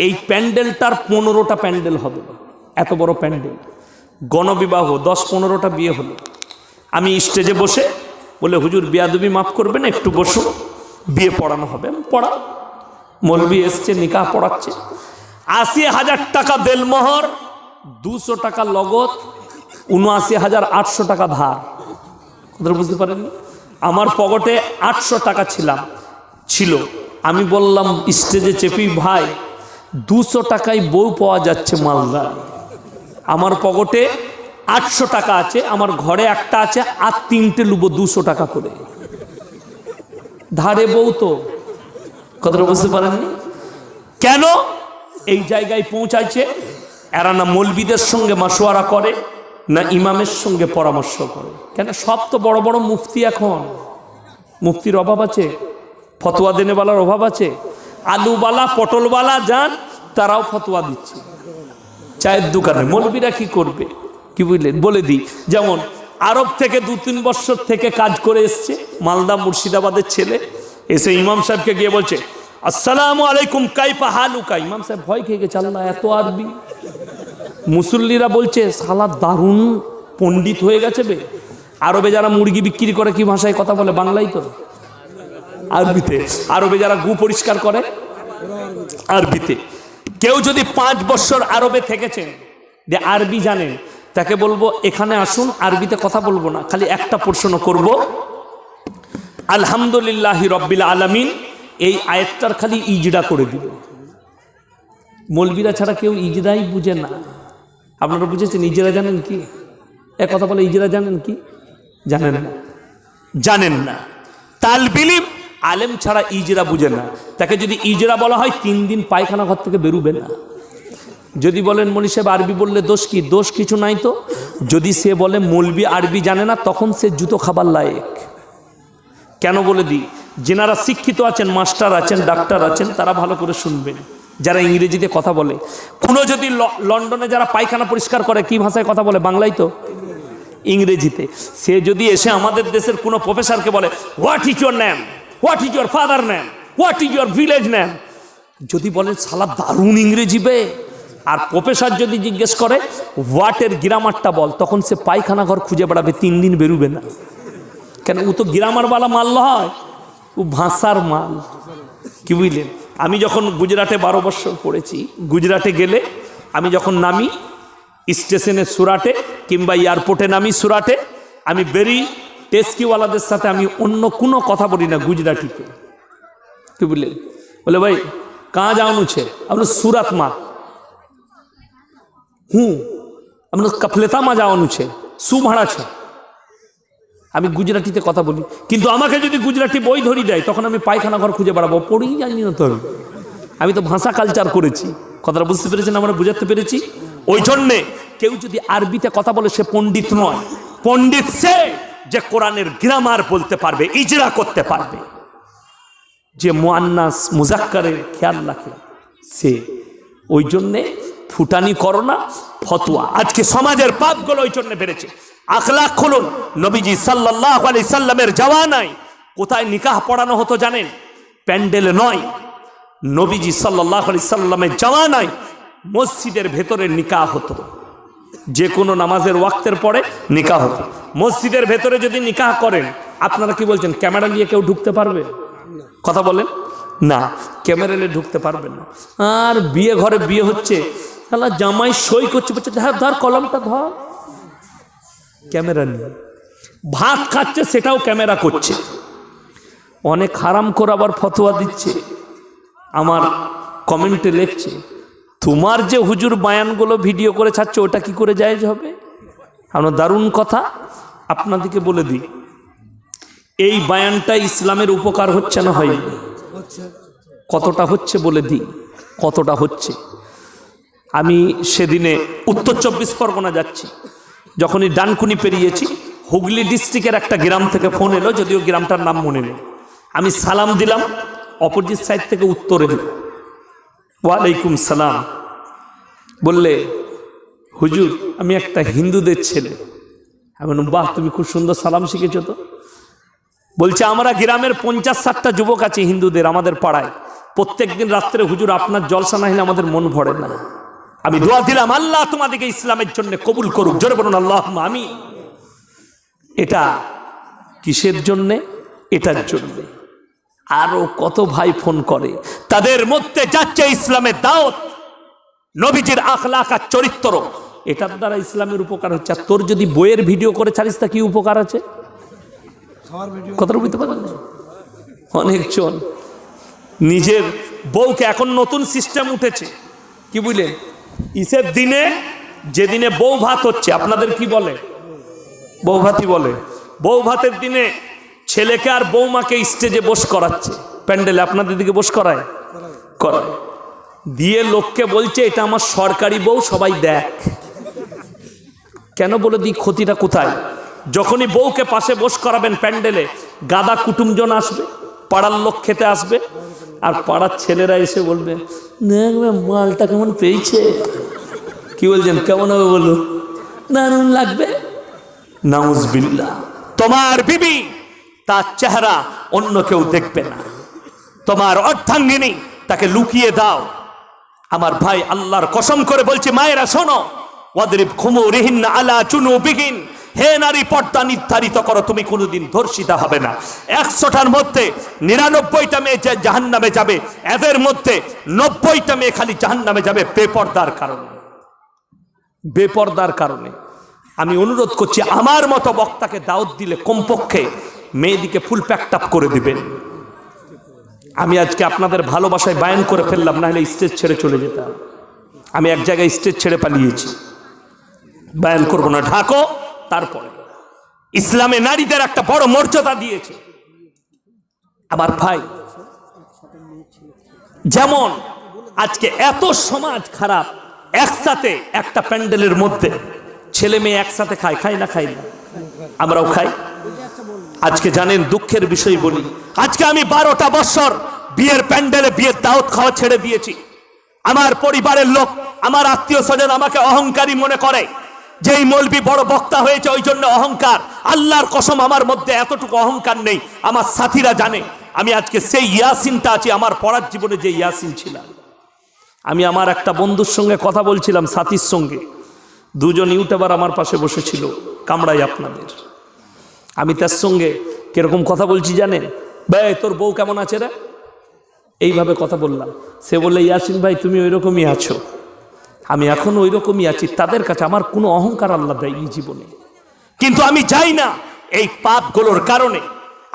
এই প্যান্ডেলটার 15টা প্যান্ডেল হবে, এত বড় প্যান্ডেল, গণবিবাহ 10-15টা বিয়ে হলো। আমি স্টেজে বসে বলে, হুজুর বেয়াদবি মাফ করবেন, একটু বসুন, বিয়ে পড়ানো হবে। পড়া, মৌলবি এসছে, নিকাহ পড়াচ্ছে। 80,000 টাকা দেলমোহর, 200 টাকা লগত, 79,800 টাকা ধার। কথা বুঝতে পারেননি? আমার পকেটে 800 টাকা ছিল। আমি বললাম স্টেজে চেপি, ভাই 200 টাকায় বউ পাওয়া যাচ্ছে মালদা, আমার পকেটে 800 টাকা আছে, আমার ঘরে একটা আছে, আর 3টে লুবো 200 টাকা করে, ধারে বউ তো। কথাটা বুঝতে পারেননি? কেন এই জায়গায় পৌঁছাইছে? এরা না মৌলবীদের সঙ্গে মাশওয়ারা করে, না ইমামের সঙ্গে পরামর্শ করে। কেন? সব তো বড় বড় মুফতি, এখন মুফতির অভাব আছে, ফতোয়া দেনেওয়ালার অভাব আছে। আলুওয়ালা পটলওয়ালা যান, তারাও ফতোয়া দিচ্ছে চায়ের দোকানে। মৌলবীরা কি করবে? কি বুঝলেন? বলে দিই, যেমন আরব থেকে 2-3 বছর থেকে কাজ করে এসছে, মালদা মুর্শিদাবাদের ছেলে, এসে ইমাম সাহেবকে গিয়ে বলছে, আসসালামু আলাইকুম কাইফা হালুকা। ইমাম সাহেব ভয় খেয়ে গেছে, আল্লাহ এত আরবি। মুসল্লিরা বলছে, শালা দারুণ পণ্ডিত হয়ে গেছে বে। আরবে যারা মুরগি বিক্রি করে কি ভাষায় কথা বলে? বাংলাই তো, আরবিতে। আরবে যারা গু পরিষ্কার করে, আরবিতে। কেউ যদি 5 বছর আরবে থেকেছেন, যে আরবি জানেন, তাকে বলবো এখানে আসুন, আরবিতে কথা বলবো না, খালি একটা প্রশ্ন করব, আলহামদুলিল্লাহি রব্বিল আলামিন, এই আয়াতটার খালি ইজরা করে দিব। মৌলবীরা ছাড়া কেউ ইজরাই বুঝে না। আপনারা বুঝেছেন ইজরা জানেন কি? এক কথা বলে, ইজরা জানেন কি? জানেন না, জানেন না। তালবিলিম আলেম ছাড়া ইজরা বুঝে না। তাকে যদি ইজরা বলা হয়, 3 দিন পায়খানা ঘর থেকে বেরোবে না। যদি বলেন মনি সাহেব আরবি বললে দোষ কি? দোষ কিছু নাই তো। যদি সে বলে মৌলবি আরবি জানে না, তখন সে জুতো খাবার লায়েক। কেন বলে দিই, যেনারা শিক্ষিত আছেন, মাস্টার আছেন, ডাক্তার আছেন, তারা ভালো করে শুনবেন। যারা ইংরেজিতে কথা বলে, কোনো যদি লন্ডনে যারা পায়খানা পরিষ্কার করে, কি ভাষায় কথা বলে? বাংলাই তো, ইংরেজিতে। সে যদি এসে আমাদের দেশের কোনো প্রফেসরকে বলে, what is your name, what is your father name, what is your village name, যদি বলেন শালা দারুণ ইংরেজি বে, আর প্রফেসর যদি জিজ্ঞেস করে হোয়াটের গ্রামারটা বল, তখন সে পায়খানা ঘর খুঁজে বেড়াবে, 3 দিন বেরোবে না। কেন? ও তো গ্রামারওয়ালা মাল নয়, ও ভাষার মাল। কি বুঝলেন? আমি যখন গুজরাটে 12 বছর পড়েছি, গুজরাটে গেলে আমি যখন নামি স্টেশনে সুরাটে, কিংবা এয়ারপোর্টে নামি সুরাটে, আমি বেরি টেস্কিওয়ালাদের সাথে আমি অন্য কোনো কথা বলি না গুজরাটিতে। কি বুঝলেন? বলে ভাই কাঁ যাওয়ানো ছে? আপনার সুরাত মা। আপনার কফলেতা মা যাওয়ানো ছে, সু ভাড়া ছে। আমি গুজরাটিতে কথা বলি, কিন্তু আমাকে যদি গুজরাটি বই ধরি দেয়, তখন আমি পায়খানা ঘর খুঁজে বেড়াবো, পড়েই জানি না তো। আমি তো ভাষা কালচার করেছি। কথাটা বুঝতে পেরেছেন? আমরা বুঝাতে পেরেছি? ওই জন্যে কেউ যদি আরবিতে কথা বলে, সে পণ্ডিত নয়। পণ্ডিত সে যে কোরআনের গ্রামার বলতে পারবে, ইজরা করতে পারবে, যে মুআন্নাস মুজাক্কারের খেয়াল রাখে, সে। ওই জন্যে ফুটানি করো না, ফতোয়া। আজকে সমাজের পাপগুলো ওই জন্য বেড়েছে। আখলাক খুলুন। নবীজি সাল্লাল্লাহু আলাইহি সাল্লামের জাওয়ানায় কোথায় নিকাহ পড়ানো হতো জানেন? প্যান্ডেলে নয়। নবীজি সাল্লাল্লাহু আলাইহি সাল্লামের জাওয়ানায় মসজিদের ভেতরে নিকাহ হতো। যে কোনো নামাজের ওয়াক্তের পরে নিকাহ হতো। মসজিদের ভেতরে যদি নিকাহ করেন, আপনারা কি বলছেন ক্যামেরা নিয়ে কেউ ঢুকতে পারবে? কথা বলেন না, ক্যামেরা নিয়ে ঢুকতে পারবেন না। আর বিয়ে ঘরে বিয়ে হচ্ছে, তাহলে জামাই সই করছে, বলছে ধর কলমটা ধর, ক্যামেরা নিয়ে। ভাত খাচ্ছে, সেটাও ক্যামেরা করছে। অনেক হারাম করে আবার ফতোয়া দিচ্ছে। আমার কমেন্টে লিখছে, তোমার যে হুজুর বায়ানগুলো ভিডিও করে ছাড়ছে, ওটা কি করে জায়েজ হবে? আমরা দারুণ কথা আপনাদেরকে বলে দিই, এই বায়ানটা ইসলামের উপকার হচ্ছে না হয়? কতটা হচ্ছে বলে দিই, কতটা হচ্ছে। আমি সেদিনে উত্তর 24 পরগনা যাচ্ছি, যখনই ডানকুনি পেরিয়েছি, হুগলি ডিস্ট্রিক্টের একটা গ্রাম থেকে ফোন এলো, যদিও গ্রামটার নাম মনে নেই। আমি সালাম দিলাম, অপোজিট সাইড থেকে উত্তর এলো, ওয়ালাইকুম সালাম। বললে, হুজুর আমি একটা হিন্দুদের ছেলে। আমি বললাম, বাহ, তুমি খুব সুন্দর সালাম শিখেছো তো। বলছে, আমরা গ্রামের 50-60টা যুবক আছে হিন্দুদের আমাদের পাড়ায়, প্রত্যেকদিন রাত্রে হুজুর আপনার জলসা না হলে আমাদের মন ভরে না। আমি দোয়া দিলাম আল্লাহ তোমাদেরকে ইসলামের জন্য কবুল করুক, জোরে বলুন আল্লাহুম্মা আমিন। এটা কিসের জন্য? এটার জন্য। আরো কত ভাই ফোন করে, তাদের মধ্যে যাচ্ছে ইসলামের দাওয়াত, নবীজির আখলাক আর চরিত্র, এটার দ্বারা ইসলামের উপকার হচ্ছে। আর তোর যদি বইয়ের ভিডিও করে ছাড়িস তা কি উপকার আছে? কথাটা বুঝতে পারলেন? অনেকজন নিজের বউকে, এখন নতুন সিস্টেম উঠেছে, কি বুঝলেন, ঈদের দিনে যেদিনে বউ ভাত হচ্ছে, আপনাদের কি বলে? বউ ভাতই বলে। বউ ভাতের দিনে ছেলেকে আর বৌমাকে স্টেজে বস করাচ্ছে, প্যান্ডেলে। আপনাদের দিকে বস করায়? করায়। দিয়ে লোককে বলছে এটা আমার সরকারি বউ, সবাই দেখ। কেন বলে দিই, ক্ষতিটা কোথায়? যখনই বউকে পাশে বস করাবেন প্যান্ডেলে, গাদা কুটুমজন আসবে, পাড়ার লোক খেতে আসবে, আর পাড়ার ছেলেরা এসে বলবে মালটা কেমন পেয়েছে। কি বলছেন, কেমন হবে বলো? দারুণ লাগবে। নাউজুবিল্লাহ। তোমার বিবি তার চেহারা অন্য কেউ দেখবে না, তোমার অর্ধাঙ্গিনী তাকে লুকিয়ে দাও। আমার ভাই, আল্লাহর কসম করে বলছি, মায়েরা শোনো, ওয়াদরিব খুমুরিহিন্না আলা জুনুবিহিন, হে নারী, পর্দা নির্ধারিত করো, তুমি কোনোদিন ধর্ষিতা হবে না। 100টার মধ্যে 99টা মেয়ে জাহান্নামে যাবে, এদের মধ্যে 90টা মেয়ে খালি জাহান্নামে যাবে বেপর্দার কারণে। বেপর্দার কারণে। আমি অনুরোধ করছি, আমার মতো বক্তাকে দাওয়াত দিলে কমপক্ষে মেয়েদিকে ফুল প্যাকটাপ করে দিবেন। আমি আজকে আপনাদের ভালোবাসায় বায়ান করে ফেললাম, না হলে স্টেজ ছেড়ে চলে যেতাম। আমি এক জায়গায় স্টেজ ছেড়ে পালিয়েছি, বায়ান করবো না, ঢাকো। তারপরে ইসলামে নারীদের একটা বড় মর্যাদা দিয়েছে। আমার ভাই, যেমন আজকে এত সমাজ খারাপ, একসাথে একটা প্যান্ডেলের মধ্যে ছেলে মেয়ে একসাথে খায়, খায় না খাই না? আমরাও খাই। আজকে জানেন, দুঃখের বিষয় বলি, আজকে আমি 12টা বছর বিয়ের প্যান্ডেলে বিয়ের দাওয়াত খাওয়া ছেড়ে দিয়েছি। আমার পরিবারের লোক, আমার আত্মীয় স্বজন আমাকে অহংকারী মনে করে, যে এই মৌলবি বড় বক্তা হয়েছে ওই জন্য অহংকার। আল্লাহর কসম, আমার মধ্যে এতটুকু অহংকার নেই। আমার সাথীরা জানে আমি আজকে সেই ইয়াসিনটা আছি, আমার পড়ার জীবনে যে ইয়াসিন ছিলাম। আমি আমার একটা বন্ধুর সঙ্গে কথা বলছিলাম, সাথীর সঙ্গে, দুজন ইউটিউবার আমার পাশে বসেছিল, কামড়াই আপনাদের। আমি তার সঙ্গে কিরকম কথা বলছি জানেন? ভাই তোর বউ কেমন আছে রে? এইভাবে কথা বললাম। সে বললে, ইয়াসিন ভাই তুমি ওই রকমই আছো। আমি এখন ওই রকমই আছি। তাদের কাছে আমার কোনো অহংকার আল্লাহ দেয়নি জীবনে, কিন্তু আমি যাই না এই পাপগুলোর কারণে।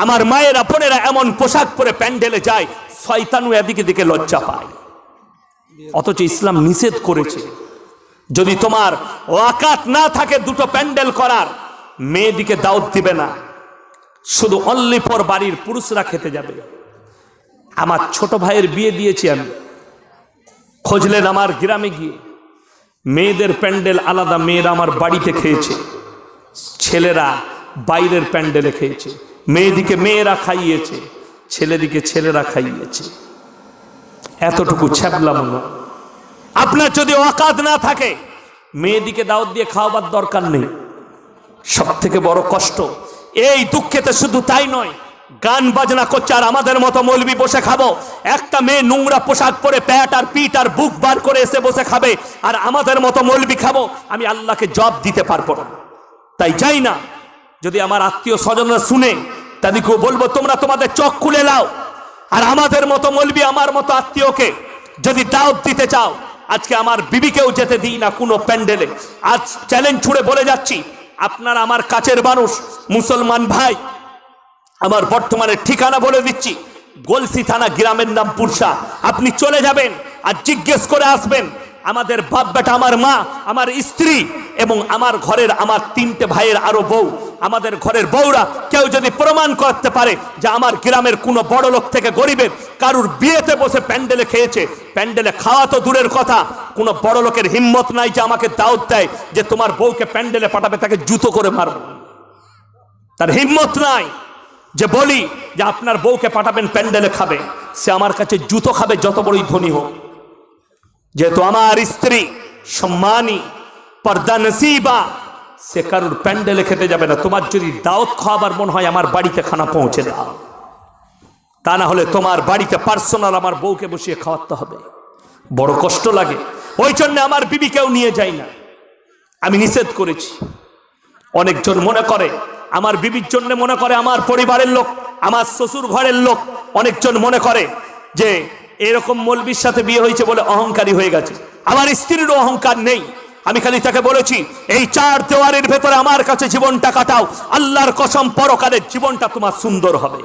আমার মায়েরা বোনেরা এমন পোশাক পরে প্যান্ডেলে যায়, শয়তানু এদিকে দিকে লজ্জা পায়, অথচ ইসলাম নিষেধ করেছে। যদি তোমার ওয়াকাত না থাকে দুটো প্যান্ডেল করার, মেয়েদিকে দাওয়াত দিবে না, শুধু অনলি ফর বাড়ির পুরুষরা খেতে যাবে। আমার ছোট ভাইয়ের বিয়ে দিয়েছি আমি, খুঁজলেন আমার গ্রামে গিয়ে, মেয়েদের প্যান্ডেল আলাদা, মেয়েরা আমার বাড়িতে খেয়েছে, ছেলেরা বাইরের প্যান্ডেলে খেয়েছে। মেয়েদিকে মেয়েরা খাইয়েছে, ছেলেদিকে ছেলেরা খাইয়েছে। এতটুকু ছ্যাবলাম না। আপনার যদি ওয়াকাত না থাকে, মেয়েদিকে দাওয়াত দিয়ে খাওয়াবার দরকার নেই। সব থেকে বড় কষ্ট এই দুঃখেতে শুধু তাই নয়, গান বাজনা করছে আর আমাদের মতো মৌলবি বসে খাবো। একটা মেয়ে নোংরা পোশাক পরে প্যাট আর পিঠ আর বুক বার করে এসে বসে খাবে, আর আমাদের মতো মৌলবি খাবো। আমি আল্লাহকে জবাব দিতে পারবো না। তাই চাই না যদি আমার আত্মীয় স্বজনরা শুনে, তাদেরকেও বলবো তোমরা তোমাদের চোখ খুলে নাও। আর আমাদের মতো মৌলবি, আমার মতো আত্মীয়কে যদি দাওয়াত দিতে চাও, আজকে আমার বিবিকেও যেতে দিই না কোনো প্যান্ডেলে। আজ চ্যালেঞ্জ ছুড়ে বলে যাচ্ছি, আপনারা আমার কাছের মানুষ, মুসলমান ভাই, আমার বর্তমানে ঠিকানা বলে দিচ্ছি, গলসি থানা, গ্রামের নাম পুরসা। আপনি চলে যাবেন আর জিজ্ঞেস করে আসবেন, আমাদের বাপ বেটা, আমার মা, আমার স্ত্রী এবং আমার ঘরের আমার 3টে ভাইয়ের আরো বউ, আমাদের ঘরের বউরা কেউ যদি প্রমাণ করতে পারে যে আমার গ্রামের কোনো বড় লোক থেকে গরিবের কারুর বিয়েতে বসে প্যান্ডেলে খেয়েছে, প্যান্ডেলে খাওয়া তো দূরের কথা, কোনো বড় লোকের হিম্মত নাই যে আমাকে দাওয়াত দেয় যে তোমার বউকে প্যান্ডেলে পাঠাবে, তাকে জুতো করে মারব। তার হিম্মত নাই যে বলি যে আপনার বউকে পাঠাবেন প্যান্ডেলে খাবে। সে আমার কাছে জুতো খাবে যত বড়ই ধনী হোক। যেহেতু আমার স্ত্রী সম্মানী, পর্দা নসিবা, সে কারুর প্যান্ডেলে খেতে যাবে না। তোমার যদি দাওয়াত খাওয়াবার মন হয়, আমার বাড়িতে খানা পৌঁছে দাও। তা না হলে তোমার বাড়িতে পার্সোনাল আমার বউকে বসিয়ে খাওয়াতে হবে। বড় কষ্ট লাগে, ওই জন্য আমার বিবিকেও নিয়ে যাই না, আমি নিষেধ করেছি। অনেকজন মনে করে আমার বিবির জন্য, মনে করে আমার পরিবারের লোক, আমার শ্বশুর ঘরের লোক, অনেকজন মনে করে যে এরকম মৌলবীর সাথে বিয়ে হয়েছে বলে অহংকারী হয়ে গেছে। আমার স্ত্রীরও অহংকার নেই, আমি খালি তাকে বলেছি এই চার দেওয়ারের ভেতরে আমার কাছে জীবনটা কাটাও, আল্লাহর কসম পরকালের জীবনটা তোমার সুন্দর হবে।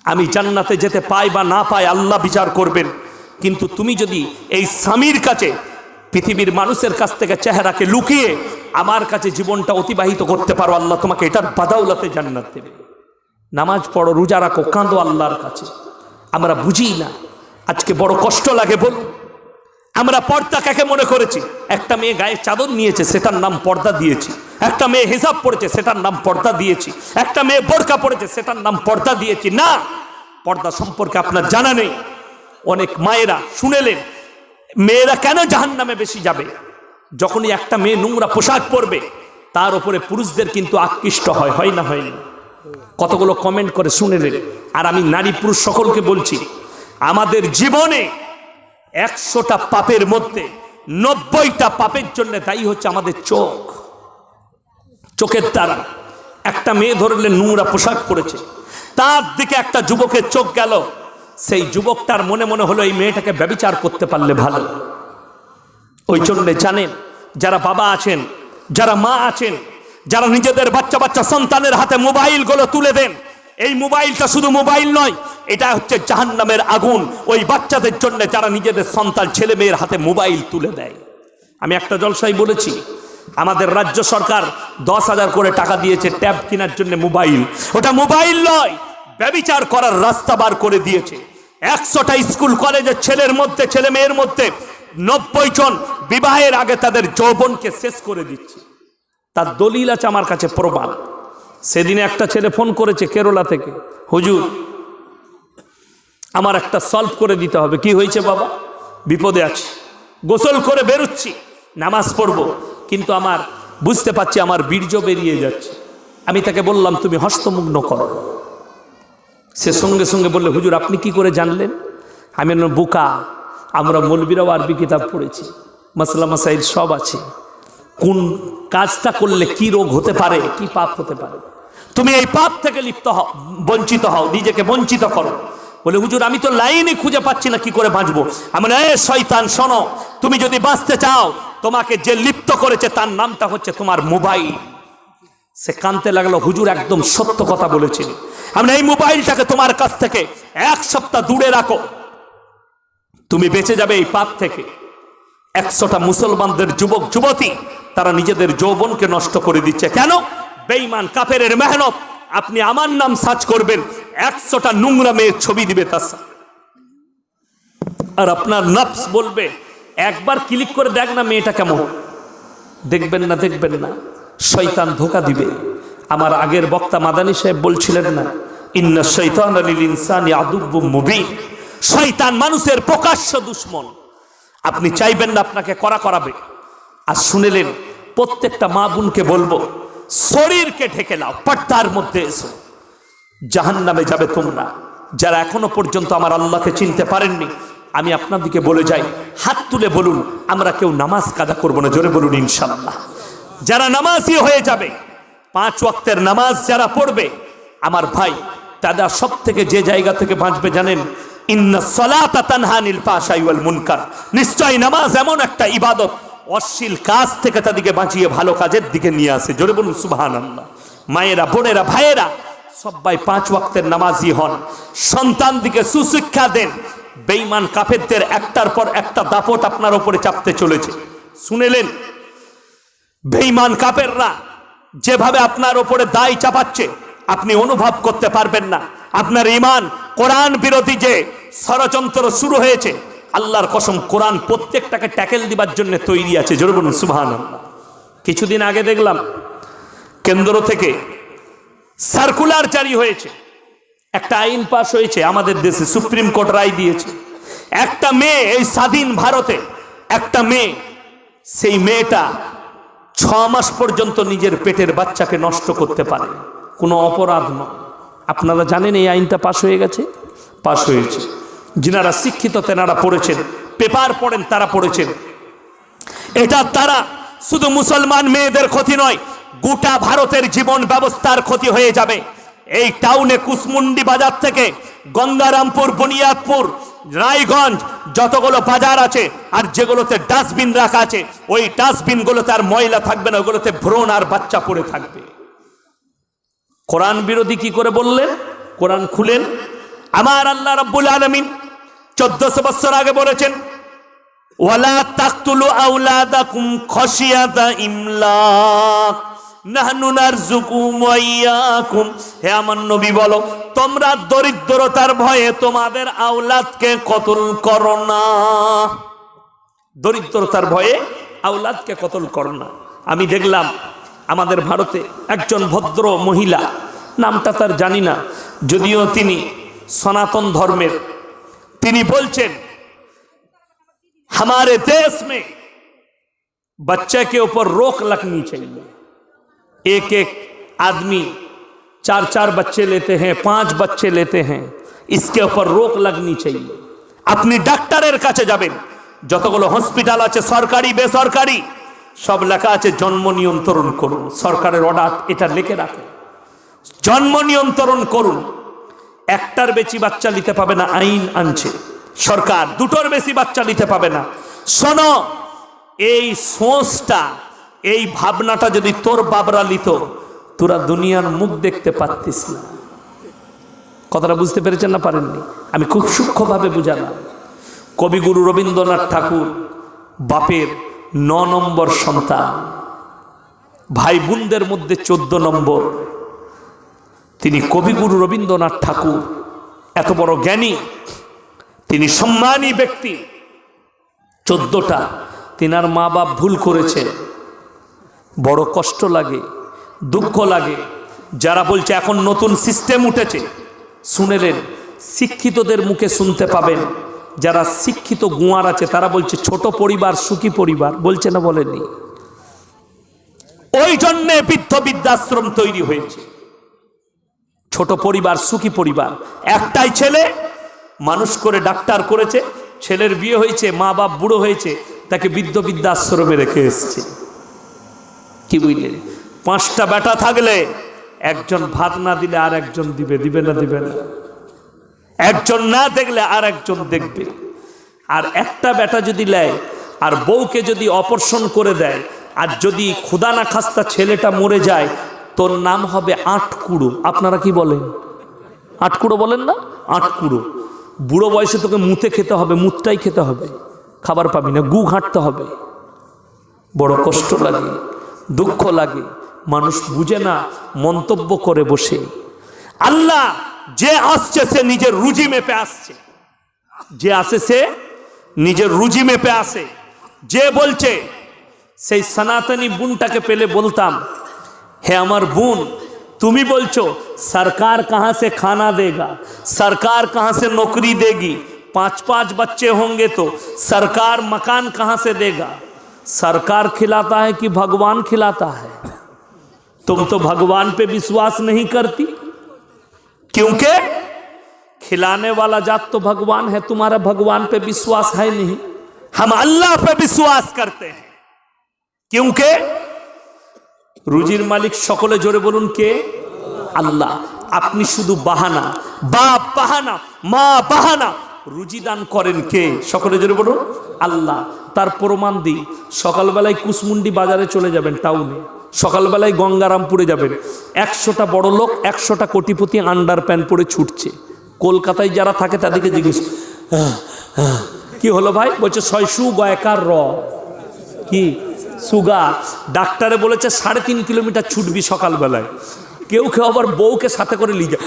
আমি জান্নাতে যেতে পাই বা না পাই আল্লাহ বিচার করবেন, কিন্তু তুমি যদি এই স্বামীর কাছে পৃথিবীর মানুষের কাছ থেকে চেহারাকে লুকিয়ে আমার কাছে জীবনটা অতিবাহিত করতে পারো, আল্লাহ তোমাকে এটার বাদাউলাতে জান্নাত দেবে। নামাজ পড়ো, রোজা রাখো, কাঁদো আল্লাহর কাছে। আমরা বুঝি না, আজকে বড় কষ্ট লাগে। বলুন, আমরা পর্দা কাকে মনে করেছি? একটা মেয়ে গায়ে চাদর নিয়েছে, সেটার নাম পর্দা দিয়েছি। একটা মেয়ে হিজাব পড়েছে, সেটার নাম পর্দা দিয়েছি। একটা মেয়ে বোরকা পড়েছে, সেটার নাম পর্দা দিয়েছি। না, পর্দা সম্পর্কে আপনার জানা নেই। অনেক মায়েরা শুনেলেন মেয়েরা কেন জাহান্নামে বেশি যাবে? যখনই একটা মেয়ে নোংরা পোশাক পরবে তার উপরে পুরুষদের কিন্তু আকৃষ্ট হয়, হয় না? হয় না? কতগুলো কমেন্ট করে শুনেলেন। আর আমি নারী পুরুষ সকলকে বলছি, আমাদের জীবনে 100টা পাপের মধ্যে 90টা পাপের জন্য দায়ী হচ্ছে আমাদের চোখ। চোখের দ্বারা একটা মেয়ে ধরলে নোংরা পোশাক পরেছে, তার দিকে একটা যুবকের চোখ গেল, সেই যুবকটার মনে মনে হলো এই মেয়েটাকে ব্যভিচার করতে পারলে ভালো। ওই জন্য জানেন, যারা বাবা আছেন, যারা মা আছেন, যারা নিজেদের বাচ্চা বাচ্চা সন্তানের হাতে মোবাইলগুলো তুলে দেন, এই মোবাইলটা শুধু মোবাইল নয়, এটা হচ্ছে জাহান্নামের আগুন ওই বাচ্চাদের জন্য যারা নিজেদের সন্তান ছেলে মেয়ের হাতে মোবাইল তুলে দেয়। আমি একটা জলসায় বলেছি, আমাদের রাজ্য সরকার 10,000 করে টাকা দিয়েছে ট্যাব কেনার জন্য মোবাইল। ওটা মোবাইল নয়, ব্যভিচার করার রাস্তা বার করে দিয়েছে। 100টা স্কুল কলেজের ছেলের মধ্যে, ছেলে মেয়ের মধ্যে 90 জন বিবাহের আগে তাদের যৌবনকে শেষ করে দিচ্ছে। তার দলিল আছে আমার কাছে, প্রমাণ। সেদিনে একটা ছেলে ফোন করেছে কেরলা থেকে, হুজুর আমার একটা সলভ করে দিতে হবে। কি হয়েছে বাবা? বিপদে আছি, গোসল করে বেরোচ্ছি, নামাজ পড়বো, কিন্তু আমার বুঝতে পারছি আমার বীর্য বেরিয়ে যাচ্ছে। আমি তাকে বললাম তুমি হস্তমুগ্ন করো। সে সঙ্গে সঙ্গে বললে হুজুর আপনি কি করে জানলেন? আমি বললাম বুকা, আমরা মৌলবীরাও আরবি কিতাব পড়েছি, মাসলা মাসাইল সব আছে, কোন কাজটা করলে কি রোগ হতে পারে, কি পাপ হতে পারে। তুমি এই পাপ থেকে লিপ্ত হও, বঞ্চিত হও, নিজেকে বঞ্চিত করো। বলে হুজুর আমি তো লাইনই খুঁজে পাচ্ছি না, কি করে বাঁচবো? আমি বলি এ শয়তান শোনো, তুমি যদি বাঁচতে চাও তোমাকে যে লিপ্ত করেছে তার নামটা হচ্ছে তোমার মোবাইল। সে কাঁদতে লাগলো, হুজুর একদম সত্য কথা বলেছেন। আমরা এই মোবাইলটাকে তোমার কাছ থেকে 1 সপ্তাহ দূরে রাখো, তুমি বেঁচে যাবে এই পাপ থেকে। 100টা মুসলমানদের যুবক যুবতী তারা নিজেদের যৌবনকে নষ্ট করে দিচ্ছে। কেন? বেঈমান কাফেরের মেহনত। আপনি আমার নাম সার্চ করবেন, 100টা নোংরা মেয়ের ছবি দিবে তার সাথে, আর আপনার নফস বলবে একবার ক্লিক করে দেখ না মেয়েটা কেমন। দেখবেন না, দেখবেন না, শয়তান ধোঁকা দিবে। আমার আগের বক্তা মাদানী সাহেব বলছিলেন না, ইন্না শাইতানা লিল ইনসানি আদুব্বুম মুবিন, শয়তান মানুষের প্রকাশ্য দুশমন। আপনি চাইবেন না আপনাকে করাবে। আর শুনেলেন, প্রত্যেকটা মা বোনকে বলবো শরীরকে ঢেকে নাও, পর্দার মধ্যে এসো। জাহান্নামে যাবে তোমরা যারা এখনো পর্যন্ত আমার আল্লাহকে চিনতে পারেননি। আমি আপনাদেরকে বলে যাই, হাত তুলে বলুন আমরা কেউ নামাজ কাজা করবো না। জোরে বলুন ইনশাআল্লাহ। যারা নামাজি হয়ে যাবে, 5 ওয়াক্তের নামাজ যারা পড়বে, আমার ভাই তারা সব থেকে যে জায়গা থেকে বাঁচবে জানেন? ইন্না সলাতা তানহা আনিল ফাহশাই ওয়াল মুনকার। নিশ্চয় নামাজ এমন একটা ইবাদত, অশ্লীল কাজ থেকে তাদেরকে বাঁচিয়ে ভালো কাজের দিকে নিয়ে আসে। জোরে বলুন সুবহানাল্লাহ। মায়েরা, বোনেরা, ভাইয়েরা সবাই 5 ওয়াক্তের নামাজি হন, সন্তান দিকে সুশিক্ষা দেন। বেঈমান কাফেরদের একটার পর একটা দাপট আপনার উপরে চাপতে চলেছে। শুনেলেন, বেঈমান কাফেররা যেভাবে আপনার উপরে দায় চাপাচ্ছে আপনি অনুভব করতে পারবেন না। আপনার ঈমান, কোরআন বিরোধী যে ষড়যন্ত্র শুরু হয়েছে, আল্লাহর কসম কোরআন প্রত্যেকটাকে ট্যাকেল দিবার জন্য তৈরি আছে। জোরে বলুন সুবহানাল্লাহ। কিছুদিন আগে দেখলাম কেন্দ্র থেকে সার্কুলার জারি হয়েছে, একটা আইন পাশ হয়েছে আমাদের দেশে, সুপ্রিম কোর্ট রায় দিয়েছে। একটা মেয়ে, এই স্বাধীন ভারতে একটা মেয়ে, সেই মেয়েটা 6 মাস পর্যন্ত নিজের পেটের বাচ্চাকে নষ্ট করতে পারে, কোনো অপরাধ নয়। আপনারা জানেন এই আইনটা পাশ হয়ে গেছে, পাশ হয়েছে। যিনারা শিক্ষিত তেনারা পড়েছেন, পেপার পড়েন তারা পড়েছেন। এটা তারা শুধু মুসলমান মেয়েদের ক্ষতি নয়, গোটা ভারতের জীবন ব্যবস্থার ক্ষতি হয়ে যাবে। এই টাউনে কুসমুন্ডি বাজার থেকে গঙ্গারামপুর, বুনিয়াদপুর, রায়গঞ্জ যতগুলো বাজার আছে আর যেগুলোতে ডাস্টবিন রাখা আছে, ওই ডাস্টবিনগুলোতে আর ময়লা থাকবে না, ওগুলোতে ভ্রূণ আর বাচ্চা পড়ে থাকবে। কোরআন বিরোধী কি করে বললেন? কোরআন খুলেন। আমার আল্লাহ রাব্বুল আলামিন 1400 বছর আগে বলেছেন, ওয়ালা তাকতুলু আওলাদাকুম খাশিয়াতা ইমলাক নাহনু নারযুকুহুম ওয়া ইয়াকুম। হে আমার নবী বলো, তোমরা দরিদ্রতার ভয়ে তোমাদের আওলাদকে কতল করো না। দরিদ্রতার ভয়ে আওলাদকে কতল করো না। আমি দেখলাম আমাদের ভারতে একজন ভদ্র মহিলা, নামটা তার জানি না, যদিও তিনি সনাতন ধর্মের, তিনি বলছেন हमारे देश में बच्चे के ऊपर रोक लगनी चाहिए। एक एक आदमी 4-4 बच्चे लेते हैं, 5 बच्चे लेते हैं, इसके ऊपर रोक लगनी चाहिए। अपनी डॉक्टरेर काছে যাবেন, যতগুলো হসপিটাল আছে সরকারি বেসরকারি সব লেখা আছে জন্ম নিয়ন্ত্রণ করুন। সরকারের অর্ডার এটা লিখে রাখুন, জন্ম নিয়ন্ত্রণ করুন। একটার বেশি বাচ্চা নিতে পাবে না, আইন আনছে সরকার। দুটোর বেশি বাচ্চা নিতে পাবে না। শোনো, এই সোচটা, এই ভাবনাটা যদি তোর বাবরা লিত, তোরা দুনিয়ার মুখ দেখতে পারতিস না। কথাটা বুঝতে পেরেছেন না পারেননি? আমি খুব সূক্ষ্মভাবে বুঝালাম। কবিগুরু রবীন্দ্রনাথ ঠাকুর বাপের 9 নম্বর সন্তান, ভাই বোনদের মধ্যে 14 নম্বর। তিনি কবিগুরু রবীন্দ্রনাথ ঠাকুর এত বড় জ্ঞানী, তিনি সম্মানী ব্যক্তি। 14টা তিনার মা বাপ ভুল করেছে, বড় কষ্ট লাগে, দুঃখ লাগে। যারা বলছে এখন নতুন সিস্টেম উঠেছে, শুনেলেন শিক্ষিতদের মুখে শুনতে পাবেন, যারা শিক্ষিত গুয়ার আছে তারা বলছে ছোট পরিবার সুখী পরিবার, বলছে না বলেনি? ওই জন্যে বৃদ্ধ বৃদ্ধাশ্রম তৈরি হয়েছে। ছোট পরিবার সুখী পরিবার, একটাই ছেলে মানুষ করে ডাক্তার করেছে, ছেলের বিয়ে হয়েছে, মা বাপ বুড়ো হয়েছে, তাকে বৃদ্ধ বৃদ্ধাশ্রমে রেখে এসছে। কি বুঝলেন? 5টা বেটা থাকলে একজন ভাত না দিলে আর একজন দিবে, দিবে না? দিবে না। একজন না দেখলে আর একজন দেখবে। আর একটা বেটা যদি নেয় আর বউকে যদি অপারেশন করে দেয়, আর যদি খুদা না খাস্তা ছেলেটা মরে যায়, তোর নাম হবে 8 কুড়ো। আপনারা কি বলেন? 8 কুড়ো বলেন না? 8 কুড়ো। বুড়ো বয়সে তোকে মুতে খেতে হবে, মুতটাই খেতে হবে, খাবার পাবি না, গু ঘাঁটতে হবে। বড় কষ্ট লাগে, দুঃখ লাগে, মানুষ বুঝে না, মন্তব্য করে বসে। আল্লাহ যে আসছে সে নিজের রুজি মেপে আসছে, যে আসে সে নিজের রুজি মেপে আসে। যে বলছে, সেই সনাতনী বোনটাকে পেলে বলতাম, হে আমার বোন, তুমি বলছো सरकार कहाँ से खाना देगा, सरकार कहाँ से नौकरी देगी, 5-5 बच्चे होंगे तो सरकार मकान कहाँ से देगा? सरकार खिलाता है कि भगवान खिलाता है? तुम तो भगवान पे विश्वास नहीं करती, क्योंकि खिलाने वाला जात तो भगवान है, तुम्हारा भगवान पे विश्वास है नहीं। हम अल्लाह पे विश्वास करते हैं, क्योंकि রুজির মালিক সকলে জোরে বলুন কে? আল্লাহ। আপনি শুধু বাহানা, বাপ বাহানা, মা বাহানা, রুজি দান করেন কে? সকলে জোরে বলুন আল্লাহ। তার প্রমাণ দিই, সকালবেলায় কুসমুন্ডি বাজারে চলে যাবেন, টাউনে সকালবেলায় গঙ্গারামপুরে যাবেন, 100টা বড় লোক, 100টা কোটিপতি আন্ডার প্যান্ট পরে ছুটছে। কলকাতায় যারা থাকে তাদেরকে জিজ্ঞেস, কি হলো ভাই? বলছে 600 গয়কার র। কি সুগার? ডাক্তারে বলেছে 3.5 কিলোমিটার ছুটবি সকালবেলায়। কেউ কেউ আবার বউকে সাথে করে নিয়ে যায়,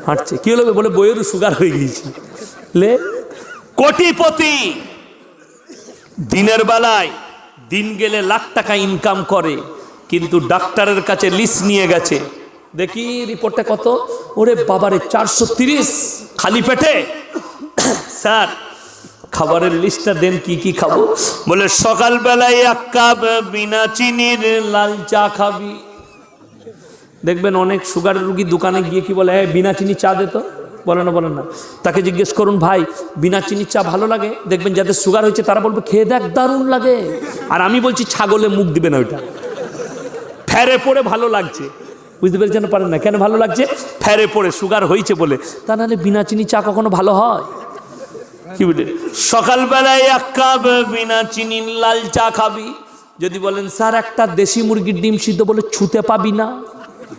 হাঁটছে। কি হলো? বলে বইয়েরও সুগার হয়ে গিয়েছে। লে কোটিপতি দিনের বেলায় দিন গেলে লাখ টাকা ইনকাম করে, কিন্তু ডাক্তারের কাছে লিস্ট নিয়ে গেছে, দেখি রিপোর্টে কত, ওরে বাবারে 430 খালি পেটে। স্যার খাবারের লিস্টটা দেন, কি কি খাবো? বলে সকালবেলায় 1 কাপ বিনা চিনির লাল চা খাবি, দেখবেন অনেক সুগারের রুগী দোকানে গিয়ে কি বলে, বিনা চিনি চা দে তো, বলে না। তাকে জিজ্ঞেস করুন, ভাই বিনা চিনির চা ভালো লাগে? দেখবেন যাদের সুগার হয়েছে তারা বলবে, খেয়ে দেখ দারুণ লাগে। আর আমি বলছি ছাগলে মুখ দিবে না, ওইটা ফেরে পড়ে ভালো লাগছে। বুঝতে পেরেছেন? পারেন না কেন ভালো লাগছে? ফেরে পড়ে সুগার হয়েছে বলে। তা নাহলে বিনা চিনি চা কখনো ভালো হয়? কি বলে, সকালবেলায় এক কাপ বিনা চিনির লাল চা খাবি। যদি বলেন স্যার একটা দেশি মুরগির ডিম সিদ্ধ, বলে ছুতে পাবি না।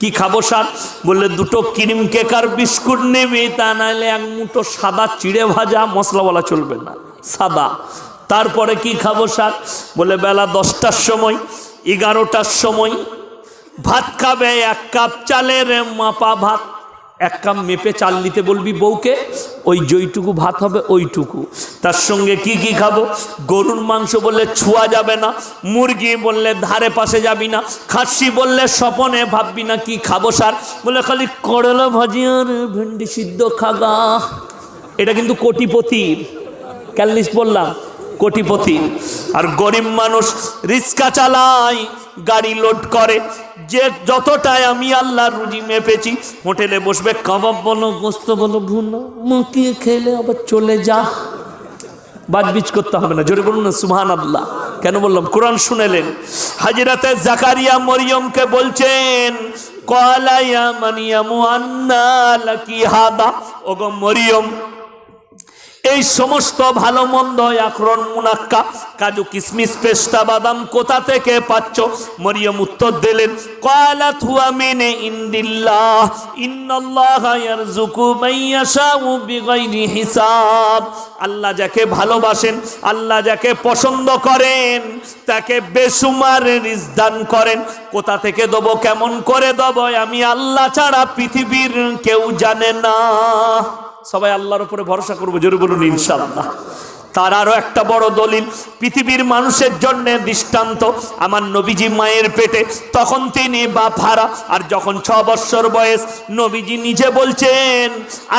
কি খাবো স্যার? বললে দুটো ক্রিম কেক আর বিস্কুট নেবে, তা নাহলে এক মুঠো সাদা চিড়ে ভাজা, মশলা বলা চলবে না, সাদা। তারপরে কি খাবো স্যার? বলে বেলা 10টার সময় 11টার সময় ভাত খাবে, এক কাপ চালের মাপা ভাত। এক কাপ মেপে চাল নিতে বলবি বউকে, ওই যেইটুকু ভাত হবে ওইটুকু। তার সঙ্গে কি কি খাবো? গরুর মাংস বললে ছোঁয়া যাবে না, মুরগি বললে ধারে পাশে যাবি না, খাসি বললে স্বপনে ভাববি না। কি খাবো স্যার? বলে খালি করলা ভাজি আর ভেন্ডি সিদ্ধ খাগা। এটা কিন্তু কোটিপতির ক্যালিস্ট বললাম, কোটিপতি। আর গরিব মানুষ রিক্সা চালায়, গাড়ি লোড করে, যে যতটাই আমি আল্লাহর রুজি মেপেছি, হোটেলে বসবে, কাবাব বলো, গোস্ত বলো, ভুনো মুখিয়ে খেলে আবার চলে যা। বাজবিজ করতে হবে না, জোরে বলুন না সুবহানাল্লাহ। কেন বললাম? কোরআন শুনেলেন। হযরতে জাকারিয়া মরিয়মকে বলছেন, ক্বালা ইয়া মারইয়ামু আন্না লাকি হাদা। ওগো মরিয়ম, এই সমস্ত ভালো মন্দ আখরণ মুনাক্কা কাজু কিশমিশ পেস্তা বাদাম কোথা থেকে পাচ্ছ? মরিয়ম উত্তর দিলেন, ক্বালাত হুয়া মিন ইনদিল্লাহ ইন্নাল্লাহা ইয়ারযুকু মান ইয়াশাউ বিগাইরি হিসাব। আল্লাহ যাকে ভালোবাসেন, আল্লাহ যাকে পছন্দ করেন, তাকে বেসুমার রিজক দান করেন। কোথা থেকে দেব, কেমন করে দেব, আমি আল্লাহ ছাড়া পৃথিবীর কেউ জানে না। সবাই আল্লাহর উপরে ভরসা করবো, জোরে বলুন ইনশাআল্লাহ। তার আরো একটা বড় দলিল, পৃথিবীর মানুষের জন্য দৃষ্টান্ত। আমার নবীজি মায়ের পেটে, তখন তিনি বাপ হারা, আর যখন 6 বছর বয়স, নবীজি নিজে বলছেন,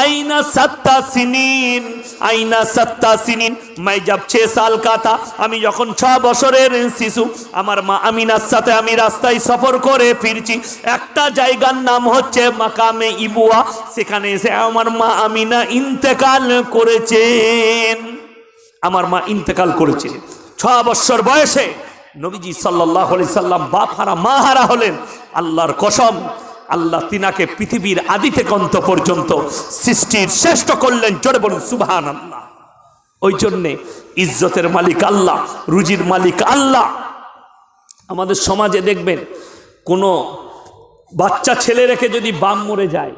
আইনা সাত্তা সিনিন, আইনা সাত্তা সিনিন, মাই যাব 6 সাল কা থা। আমি যখন 6 বছরের শিশু, আমার মা আমিনার সাথে আমি রাস্তায় সফর করে ফিরছি। একটা জায়গার নাম হচ্ছে মাকামে ইবুয়া, সেখানে এসে আমার মা আমিনা ইন্তেকাল করেছেন। আমার মা ইন্তেকাল করেছেন 6 বছর বয়সে। নবীজি সাল্লাল্লাহু আলাইহি সাল্লাম বাপ হারা মা হারা হলেন। আল্লাহর কসম, আল্লাহ তিনাকে পৃথিবীর আদি থেকে অন্ত পর্যন্ত সৃষ্টির শ্রেষ্ঠ করলেন, জোরে বলুন সুবহানাল্লাহ। ওই জন্যে ইজ্জতের মালিক আল্লাহ, রুজির মালিক আল্লাহ। আমাদের সমাজে দেখবেন কোনো বাচ্চা ছেলে রেখে যদি বাপ মরে যায়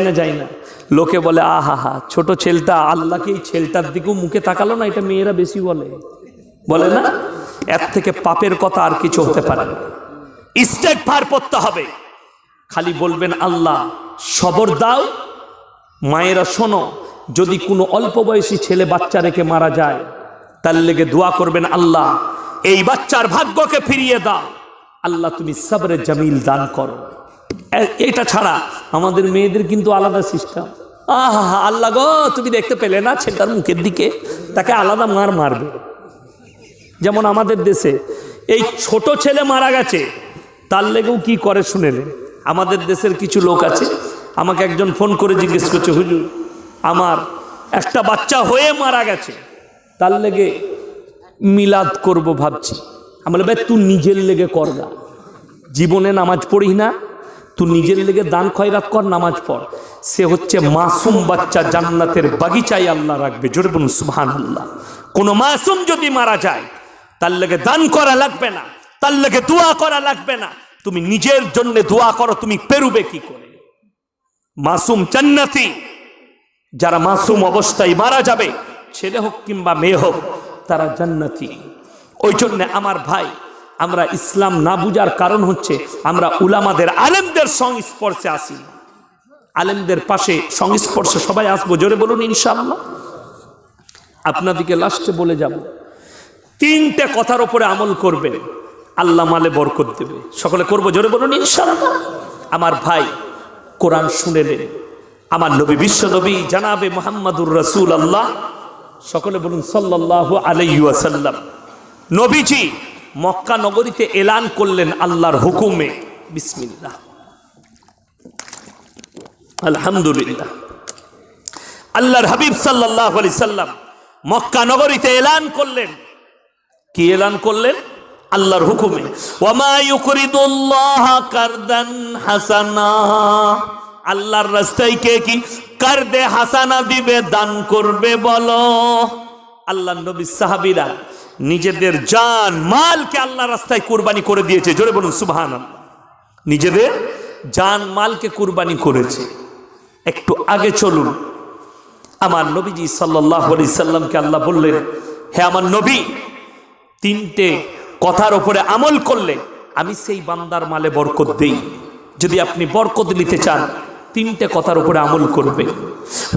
না, যায় না, লোকে বলে আহা হা, ছোট ছেলেটা, আল্লাহকে এই ছেলেটার দিকেও মুখে তাকালো না। এটা মেয়েরা বেশি বলে না? এর থেকে পাপের কথা আর কিছু হতে পারে না। ইস্তেগফার পড়তে হবে, খালি বলবেন আল্লাহ সবর দাও। মায়েরা শোনো, যদি কোনো অল্প বয়সী ছেলে বাচ্চা রেখে মারা যায়, তার লেগে দোয়া করবেন, আল্লাহ এই বাচ্চার ভাগ্যকে ফিরিয়ে দাও, আল্লাহ তুমি সবরে জামিল দান করো। এটা ছাড়া আমাদের মেয়েদের কিন্তু আলাদা সিস্টেম। আহা আল্লাহ গো, তুমি দেখতে পেলে না ছেলেটার মুখের দিকে, তাকে আলাদা মারবে। যেমন আমাদের দেশে এই ছোট ছেলে মারা গেছে, তার লেগেও কি করে শুনেলেন? আমাদের দেশের কিছু লোক আছে, আমাকে একজন ফোন করে জিজ্ঞেস করছে, হুজুর আমার একটা বাচ্চা হয়ে মারা গেছে, তার লেগে মিলাদ করব ভাবছি। আমি বলি, ভাই তুই নিজের লেগে কর না, জীবনে নামাজ পড়ি না, তুই নিজের লেগে দান খয়রাত কর, নামাজ পড়। সে হচ্ছে মাসুম বাচ্চা, জান্নাতের বাগিচায় আল্লাহ রাখবে, জোরে বলুন সুবহানাল্লাহ। কোন মাসুম যদি মারা যায়, তার লেগে দান করা লাগবে না, তার লেগে দোয়া করা লাগবে না, তুমি নিজের জন্য দোয়া করো। তুমি পেরুবে কি করে? মাসুম জান্নাতি, যারা মাসুম অবস্থায় মারা যাবে, ছেলে হোক কিংবা মেয়ে হোক, তারা জান্নাতি। ওই জন্য আমার ভাই, আমরা ইসলাম না বুঝার কারণ হচ্ছে আমরা উলামাদের, আলেমদের সংস্পর্শে আসি না। আলেমদের পাশে সংস্পর্শে সবাই আসবো, জোরে বলুন ইনশাআল্লাহ। আপনাদেরকে লাস্টে বলে যাব, 3টে কথার উপরে আমল করবেন, আল্লাহ মালে বরকত দেবে। সকলে করবো, জোরে বলুন ইনশাআল্লাহ। আমার ভাই কোরআন শুনেলেন, আমার নবী, বিশ্ব নবী জানাবে মুহাম্মাদুর রাসূলুল্লাহ, সকলে বলুন সাল্লাল্লাহু আলাইহি ওয়াসাল্লাম। নবীজি মক্কা নগরীতে এলান করলেন আল্লাহর হুকুমে, বিসমিল্লাহ, আলহামদুলিল্লাহ। আল্লাহর হাবিব সাল্লাল্লাহু আলাইহি সাল্লাম মক্কা নগরীতে এলান করলেন। কি এলান করলেন? আল্লাহর হুকুমে, ওয়ামা ইউকরিদুল্লাহ কারদান হাসানা, আল্লাহর রাস্তায় কে কি কারদে হাসানা দিবে, দান করবে বলো। আল্লাহর নবী সাহাবীরা নিজেদের জান মালকে আল্লাহর রাস্তায় কুরবানি করে দিয়েছে। জোরে বলুন সুবহানাল্লাহ। নিজেদের জান মালকে কুরবানি করেছে। একটু আগে চলুন, আমার নবীজি সাল্লাল্লাহু আলাইহি সাল্লামকে আল্লাহ বললেন, হে আমার নবী, তিনটে কথার উপরে আমল করলে আমি সেই বান্দার মালে বরকত দেই। যদি আপনি বরকত নিতে চান, তিনটে কথার উপরে আমল করবে।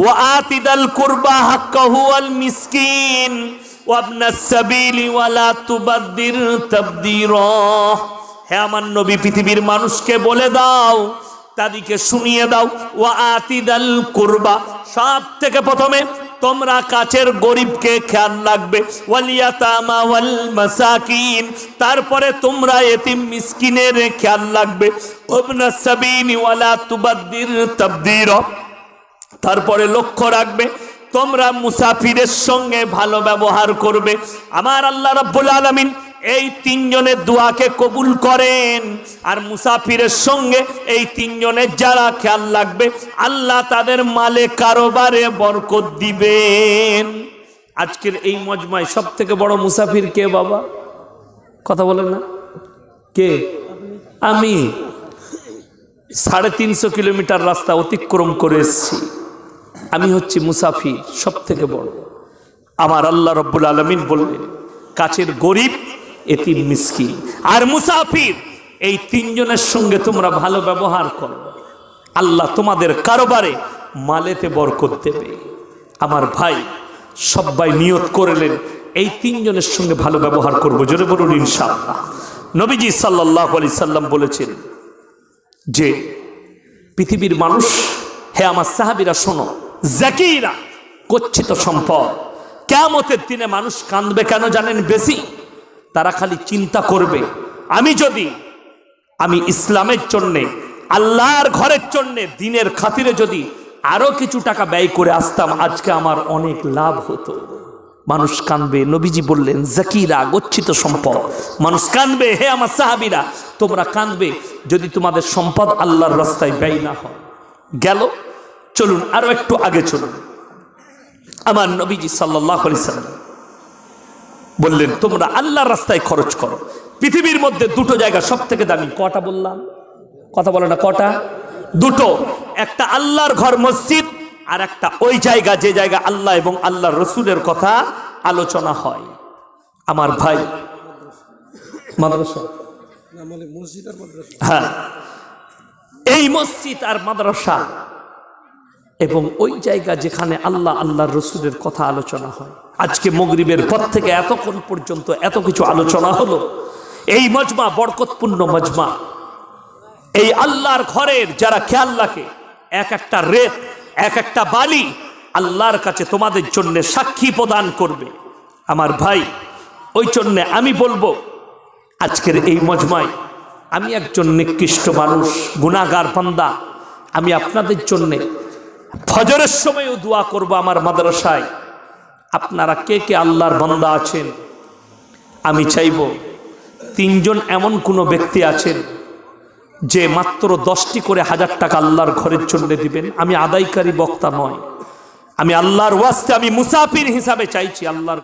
ওয়া আতিদাল কুরবা হাক্কাহু আল মিসকিন ওয়া ইবনাস সাবিলি ওয়া লা তুবাদ্দির তাবদীরা। হে আমার নবী, পৃথিবীর মানুষকে বলে দাও, তাদেরকে শুনিয়ে দাও, ওয়া আতিদাল কুরবা, সব থেকে প্রথমে তোমরা কাছের গরিবকে খেয়াল রাখবে, ওয়াল ইয়াতামা ওয়াল মাসাকিন, তারপরে তোমরা এতিম মিসকিনের খেয়াল রাখবে, ইবনাস সাবিলি ওয়া লা তুবাদ্দির তাবদীরা, তারপরে লক্ষ্য রাখবে তোমরা মুসাফিরের সঙ্গে ভালো ব্যবহার করবে। আমার আল্লাহ রাব্বুল আলামিন এই তিনজনের দোয়াকে কবুল করেন। আর মুসাফিরের সঙ্গে এই তিনজনের যারা খেয়াল রাখবে, আল্লাহ তাদের মালে কারোবারে বরকত দিবেন। আজকের এই মজমায় সব থেকে বড় মুসাফির কে বাবা? কথা বলেন না, কে? আমি 350 কিলোমিটার রাস্তা অতিক্রম করে এসেছি। আমি হচ্ছি মুসাফির, সব থেকে বড়। আমার আল্লাহ রাব্বুল আলামিন বললেন, কাছের গরিব, এতিম, মিসকিন আর মুসাফির, এই তিনজনের সঙ্গে তোমরা ভালো ব্যবহার করো, আল্লাহ তোমাদের কারবারে মালেতে বরকত দেবে। আমার ভাই, সবাই নিয়ত করলেন এই তিনজনের সঙ্গে ভালো ব্যবহার করবো। জোরে বলুন ইনশাআল্লাহ। নবীজি সাল্লাল্লাহু আলাইহি সাল্লাম বলেছেন যে পৃথিবীর মানুষ, হে আমার সাহাবীরা শোনো, জাকিরা, গচ্ছিত সম্পদ। কিয়ামতের দিনে মানুষ কাঁদবে কেন জানেন? বেশি তারা খালি চিন্তা করবে, আমি ইসলামের জন্যে, আল্লাহর ঘরের জন্যে, দিনের খাতিরে যদি আরো কিছু টাকা ব্যয় করে আসতাম, আজকে আমার অনেক লাভ হতো। মানুষ কাঁদবে। নবীজি বললেন, জাকিরা, গচ্ছিত সম্পদ। মানুষ কাঁদবে। হে আমার সাহাবীরা, তোমরা কাঁদবে যদি তোমাদের সম্পদ আল্লাহর রাস্তায় ব্যয় না হয়। গেল। চলুন আরো একটু আগে চলুন। আমার নবীজি সাল্লাল্লাহু আলাইহি সাল্লাম বললেন, তোমরা আল্লাহর রাস্তায় খরচ করো। পৃথিবীর মধ্যে দুটো জায়গা সব থেকে দামি। কটা বললাম? কথা বলে না, কটা? দুটো। একটা আল্লাহর ঘর মসজিদ, আর একটা ওই জায়গা যে জায়গা আল্লাহ এবং আল্লাহর রসুলের কথা আলোচনা হয়। আমার ভাই, মাদ্রাসা, হ্যাঁ, এই মসজিদ আর মাদ্রাসা এবং ওই জায়গা যেখানে আল্লাহ আল্লাহর রসুলের কথা আলোচনা হয়। আজকে মাগরিবের পর থেকে এতক্ষণ পর্যন্ত এত কিছু আলোচনা হলো। এই মজমা বরকতপূর্ণ মজমা। এই আল্লাহর ঘরের যারা খেয়াল রাখে, এক একটা রেত, এক একটা বালি আল্লাহর কাছে তোমাদের জন্য সাক্ষী প্রদান করবে। আমার ভাই, ওই জন্যে আমি বলবো, আজকের এই মজমায় আমি একজন নিকৃষ্ট মানুষ, গুনাহগার বান্দা। আমি আপনাদের জন্যে ফজরের সময়ও দোয়া করব। আমার মাদ্রাসায় আপনারা কে কে আল্লাহর বান্দা আছেন? আমি চাইব তিনজন এমন কোনো ব্যক্তি আছেন যে মাত্র 10টি করে 1000 টাকা আল্লাহর ঘরের জন্য দিবেন। আমি আদায়কারী বক্তা নয়, আমি আল্লাহর ওয়াস্তে, আমি মুসাফির হিসাবে চাইছি আল্লাহর